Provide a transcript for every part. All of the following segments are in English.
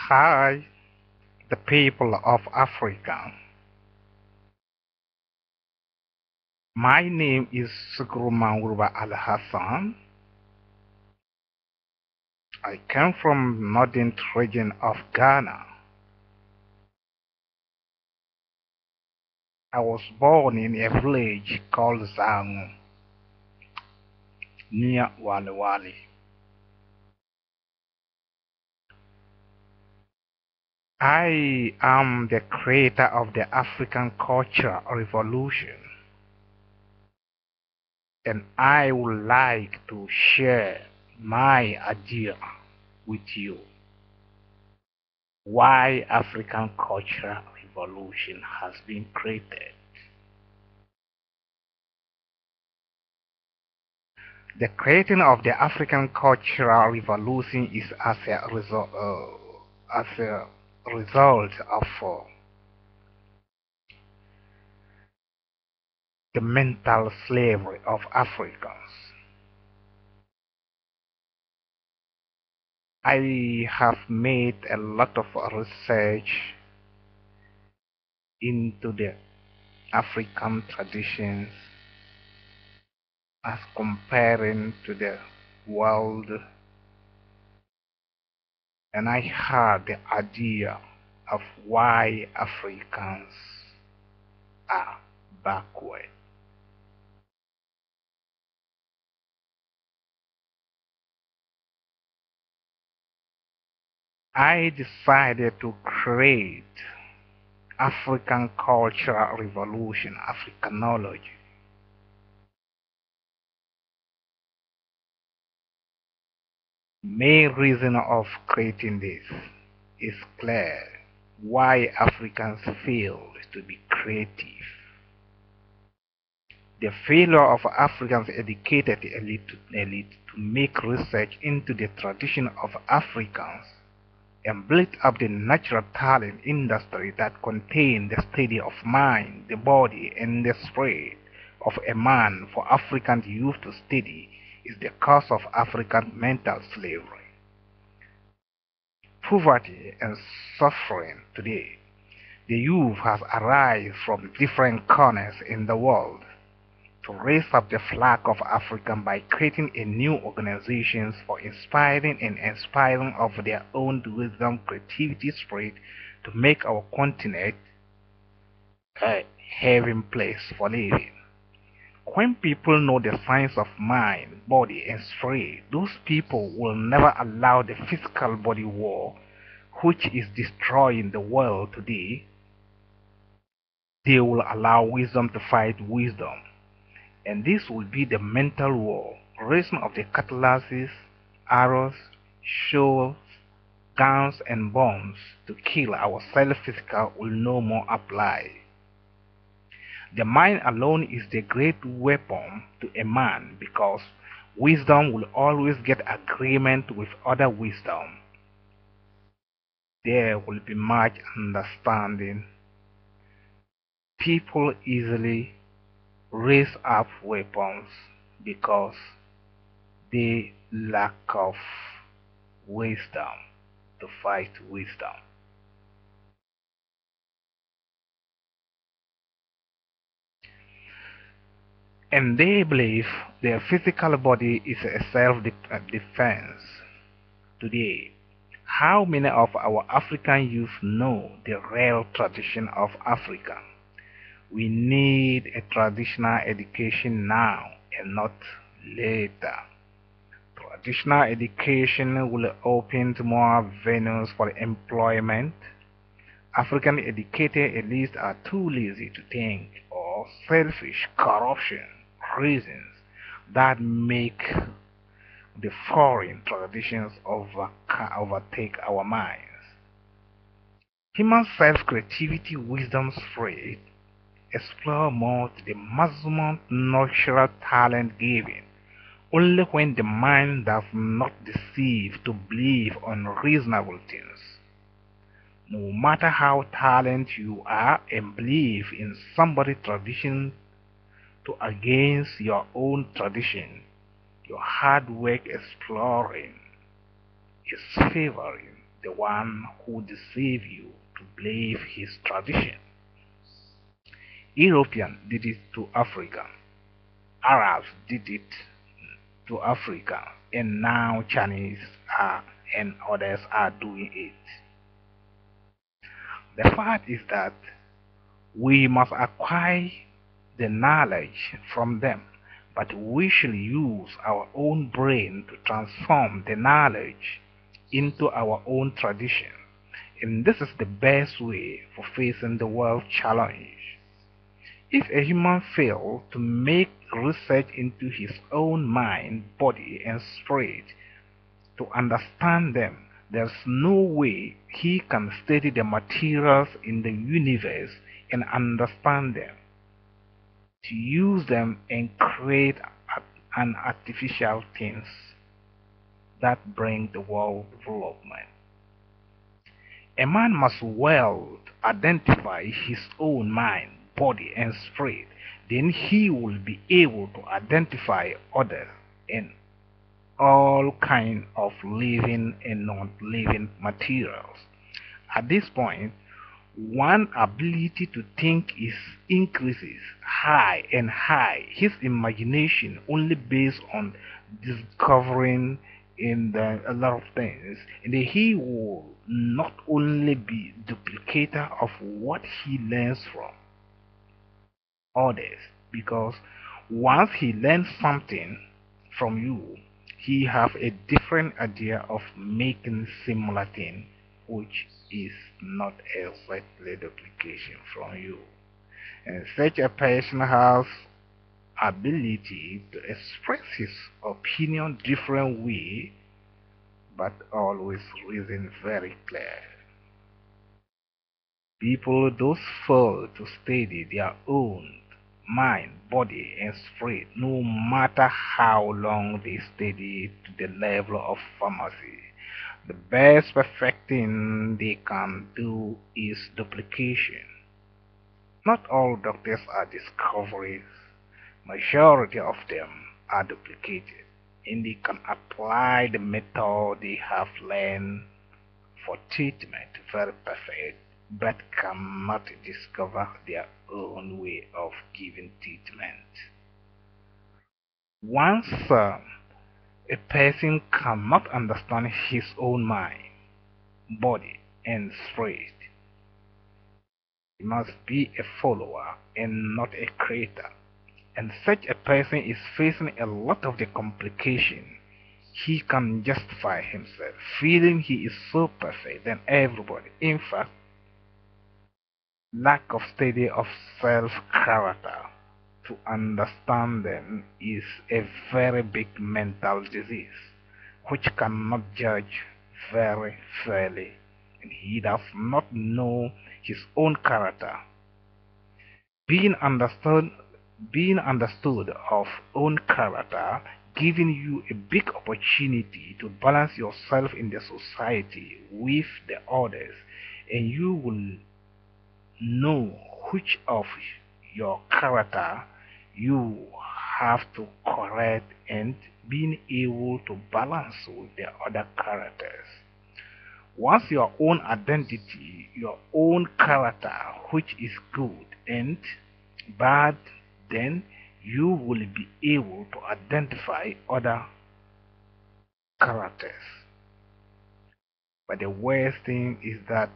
Hi, the people of Africa. My name is Sukru Mangurba Al Hassan. I come from northern region of Ghana. I was born in a village called Zangu near Waliwali. I am the creator of the African Cultural Revolution, and I would like to share my idea with you. Why African Cultural Revolution has been created. The creating of the African Cultural Revolution is as a result of the mental slavery of Africans. I have made a lot of research into the African traditions as comparing to the world, and I had the idea of why Africans are backward. I decided to create African Cultural Revolution, Africanology. Main reason of creating this is clear. Why Africans fail to be creative. The failure of Africans educated elite to make research into the tradition of Africans and build up the natural talent industry that contain the study of mind, the body, and the spirit of a man for African youth to study is the cause of African mental slavery. Poverty and suffering today. The youth has arisen from different corners in the world to raise up the flag of Africa by creating a new organizations for inspiring and inspiring of their own wisdom, creativity, spirit to make our continent a haven place for living. When people know the science of mind, body, and spirit, those people will never allow the physical body war, which is destroying the world today. They will allow wisdom to fight wisdom. And this will be the mental war, raising of the cutlasses, arrows, shovels, guns, and bombs to kill ourselves physical will no more apply. The mind alone is the great weapon to a man because wisdom will always get agreement with other wisdom. There will be much understanding. People easily raise up weapons because they lack of wisdom to fight wisdom. And they believe their physical body is a self-defense. Today, how many of our African youth know the real tradition of Africa? We need a traditional education now and not later. Traditional education will open to more avenues for employment. African educated elites are too lazy to think or selfish corruption reasons that make the foreign traditions overtake our minds. Human self-creativity, wisdom, spirit explore more to the maximum natural talent given only when the mind does not deceive to believe unreasonable things. No matter how talented you are and believe in somebody's tradition to against your own tradition, your hard work exploring is favoring the one who deceived you to believe his tradition. Europeans did it to Africa, Arabs did it to Africa, and now Chinese and others are doing it. The fact is that we must acquire the knowledge from them, but we should use our own brain to transform the knowledge into our own tradition. And this is the best way for facing the world challenge. If a human fails to make research into his own mind, body, and spirit to understand them, there's no way he can study the materials in the universe and understand them, to use them and create an artificial things that bring the world development. A man must well identify his own mind, body, and spirit. Then he will be able to identify others and all kinds of living and non-living materials. At this point, one's ability to think increases high and high. His imagination only based on discovering a lot of things, and he will not only be duplicator of what he learns from others, because once he learns something from you, he have a different idea of making similar thing, which is not exactly duplication from you. And such a person has ability to express his opinion different way, but always reason very clear. People those fail to study their own mind, body, and spirit, no matter how long they study to the level of pharmacy. The best perfect thing they can do is duplication. Not all doctors are discoveries. Majority of them are duplicated, and they can apply the method they have learned for treatment very perfect, but cannot discover their own way of giving treatment. Once a person cannot understand his own mind, body, and spirit, he must be a follower and not a creator. And such a person is facing a lot of the complication. He can justify himself, feeling he is so perfect than everybody. In fact, lack of study of self-character to understand them is a very big mental disease, which cannot judge very fairly, and he does not know his own character. Being understood of own character, giving you a big opportunity to balance yourself in the society with the others, and you will know which of your character you have to correct and being able to balance with the other characters. Once your own identity, your own character, which is good and bad, then you will be able to identify other characters. But the worst thing is that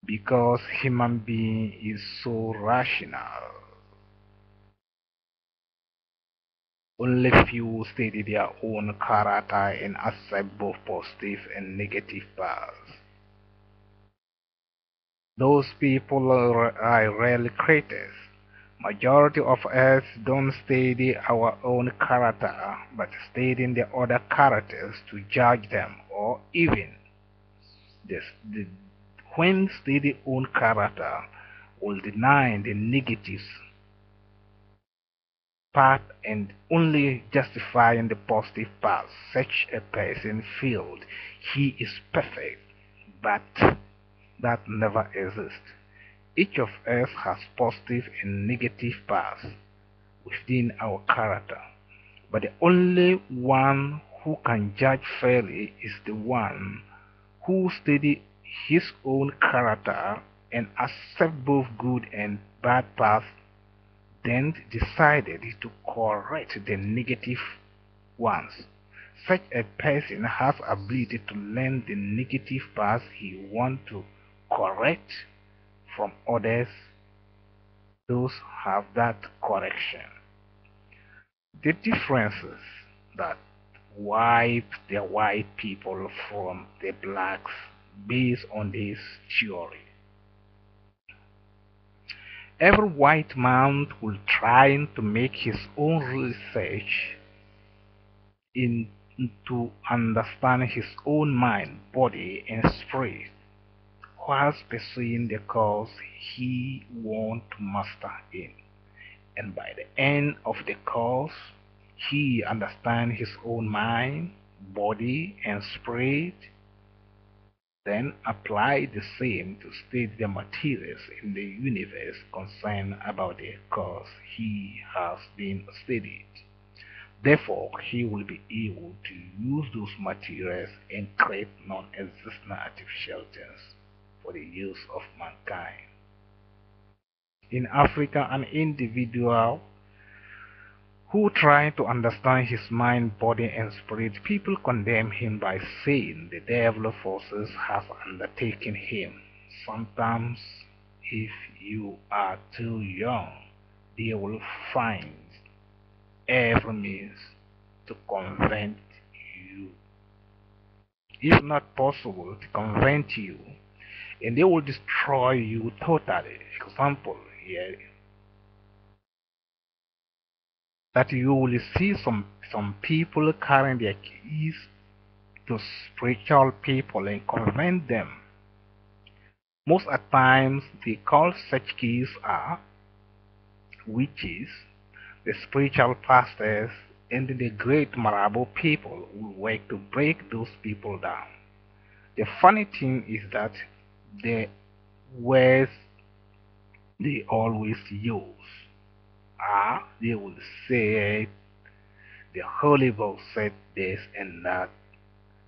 because human being is so rational, only few study their own character and accept both positive and negative parts. Those people are rarely creators. Majority of us don't study our own character, but studying the other characters to judge them, or even this, when study own character will deny the negatives part and only justifying the positive part. Such a person feels he is perfect, but that never exists. Each of us has positive and negative parts within our character, but the only one who can judge fairly is the one who studied his own character and accept both good and bad parts, then decided to correct the negative ones. Such a person has ability to learn the negative parts he wants to correct from others. Those have that correction. The differences that wipe the white people from the blacks based on this theory. Every white man will try to make his own research to understand his own mind, body, and spirit, whilst pursuing the course he wants to master in. And by the end of the course, he understands his own mind, body, and spirit, then apply the same to study the materials in the universe concerned about the course he has been studied. Therefore, he will be able to use those materials and create non-existent artificial things for the use of mankind. In Africa, an individual who tries to understand his mind, body, and spirit, people condemn him by saying the devil forces have undertaken him. Sometimes, if you are too young, they will find every means to convert you. If not possible to convert you, and they will destroy you totally. Example here, that you will see some people carrying their keys to spiritual people and convert them. Most of the times they call such keys are witches, the spiritual pastors, and the great Marabout people who work to break those people down. The funny thing is that the words they always use are, they will say the Holy Book said this and that,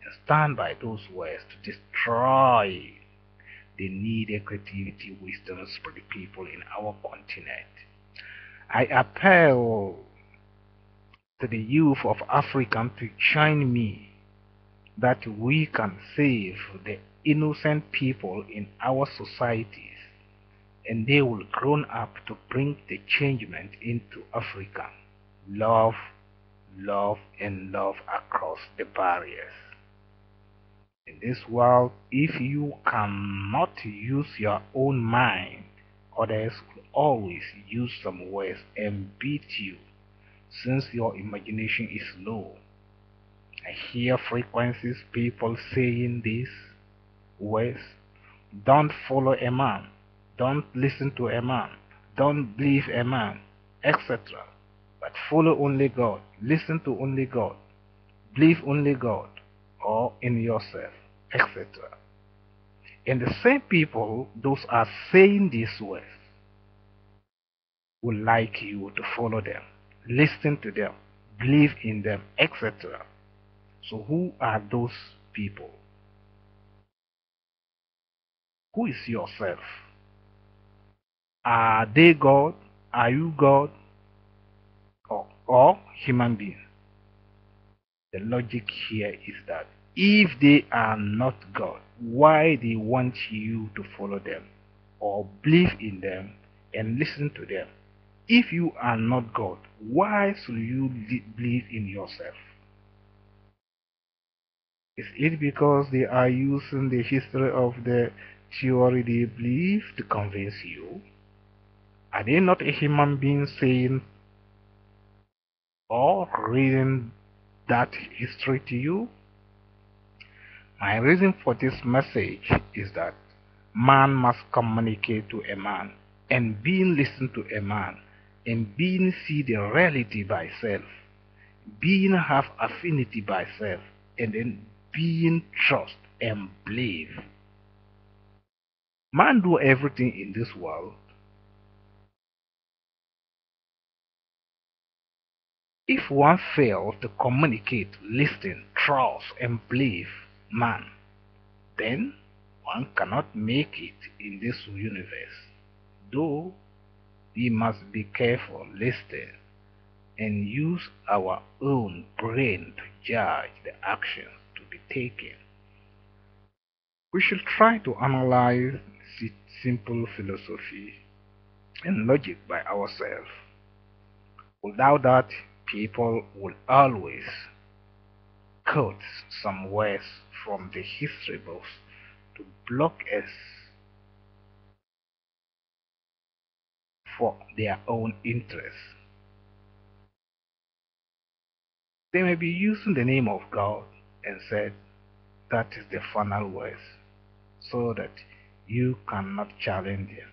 and stand by those words to destroy the needed creativity, wisdom, spirit people in our continent. I appeal to the youth of Africa to join me that we can save the innocent people in our societies, and they will grow up to bring the changement into Africa. Love, love, and love across the barriers. In this world, if you cannot use your own mind, others will always use some words and beat you, since your imagination is low. I hear frequencies people saying these words: don't follow a man, don't listen to a man, don't believe a man, etc. But follow only God, listen to only God, believe only God, or in yourself, etc. And the same people, those are saying these words, would like you to follow them, listen to them, believe in them, etc. So who are those people? Who is yourself? Are they God? Are you God? Or human being? The logic here is that if they are not God, why they want you to follow them or believe in them and listen to them? If you are not God, why should you believe in yourself? Is it because they are using the history of the theory they believe to convince you? Are they not a human being saying or reading that history to you? My reason for this message is that man must communicate to a man, and being listen to a man, and being see the reality by self, being have affinity by self, and then being trust and believe. Man do everything in this world If one fails to communicate, listen, trust, and believe man, then one cannot make it in this universe. Though we must be careful, listen, and use our own brain to judge the actions to be taken. We should try to analyze simple philosophy and logic by ourselves. Without that, people will always quote some words from the history books to block us for their own interests. They may be using the name of God and said that is the final words so that you cannot challenge them.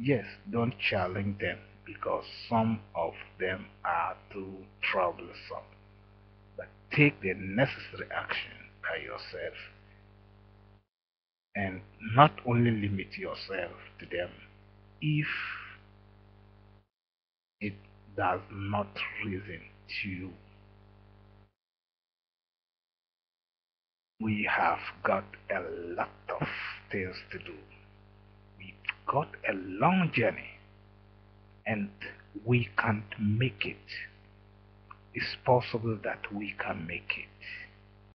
Yes, don't challenge them because some of them are too troublesome. But take the necessary action by yourself and not only limit yourself to them if it does not reason to you. We have got a lot of things to do. We've got a long journey and we can't make it. It's possible that we can make it.